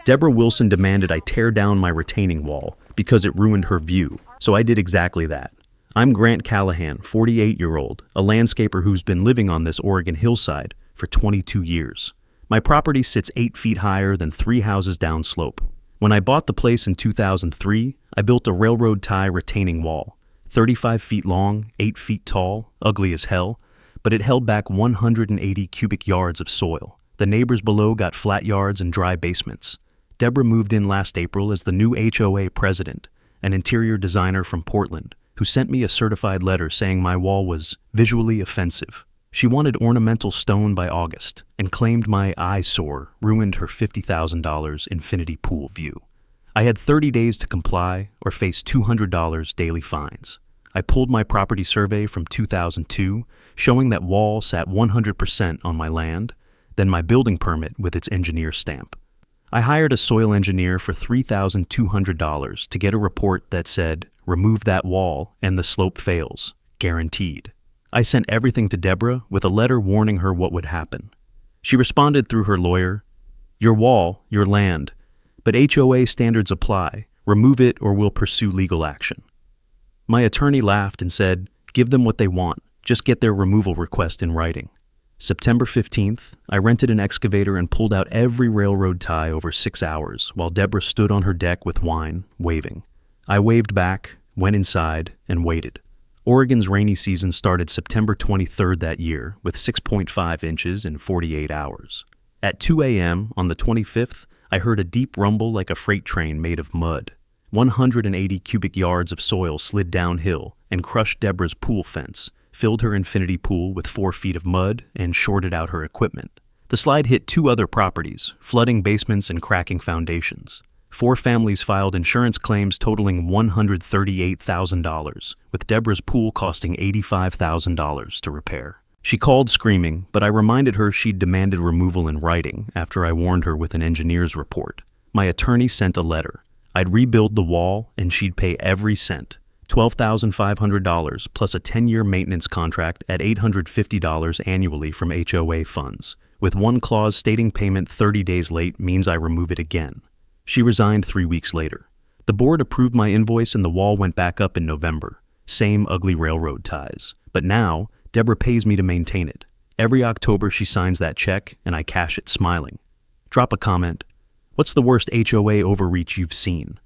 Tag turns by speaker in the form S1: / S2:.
S1: Deborah Wilson demanded I tear down my retaining wall because it ruined her view, so I did exactly that. I'm Grant Callahan, 48-year-old, a landscaper who's been living on this Oregon hillside for 22 years. My property sits 8 feet higher than 3 houses downslope. When I bought the place in 2003, I built a railroad tie retaining wall, 35 feet long, 8 feet tall, ugly as hell, but it held back 180 cubic yards of soil. The neighbors below got flat yards and dry basements. Deborah moved in last April as the new HOA president, an interior designer from Portland, who sent me a certified letter saying my wall was visually offensive. She wanted ornamental stone by August and claimed my eyesore ruined her $50,000 infinity pool view. I had 30 days to comply or face $200 daily fines. I pulled my property survey from 2002, showing that wall sat 100% on my land, then my building permit with its engineer stamp. I hired a soil engineer for $3,200 to get a report that said, "Remove that wall and the slope fails, guaranteed." I sent everything to Deborah with a letter warning her what would happen. She responded through her lawyer, "Your wall, your land, but HOA standards apply. Remove it or we'll pursue legal action." My attorney laughed and said, "Give them what they want. Just get their removal request in writing." September 15th, I rented an excavator and pulled out every railroad tie over 6 hours while Deborah stood on her deck with wine, waving. I waved back, went inside, and waited. Oregon's rainy season started September 23rd that year with 6.5 inches in 48 hours. At 2 a.m. on the 25th, I heard a deep rumble like a freight train made of mud. 180 cubic yards of soil slid downhill and crushed Deborah's pool fence, filled her infinity pool with 4 feet of mud, and shorted out her equipment. The slide hit 2 other properties, flooding basements and cracking foundations. 4 families filed insurance claims totaling $138,000, with Deborah's pool costing $85,000 to repair. She called screaming, but I reminded her she'd demanded removal in writing after I warned her with an engineer's report. My attorney sent a letter. I'd rebuild the wall and she'd pay every cent. $12,500 plus a 10-year maintenance contract at $850 annually from HOA funds, with one clause stating payment 30 days late means I remove it again. She resigned 3 weeks later. The board approved my invoice and the wall went back up in November. Same ugly railroad ties. But now, Deborah pays me to maintain it. Every October she signs that check and I cash it smiling. Drop a comment. What's the worst HOA overreach you've seen?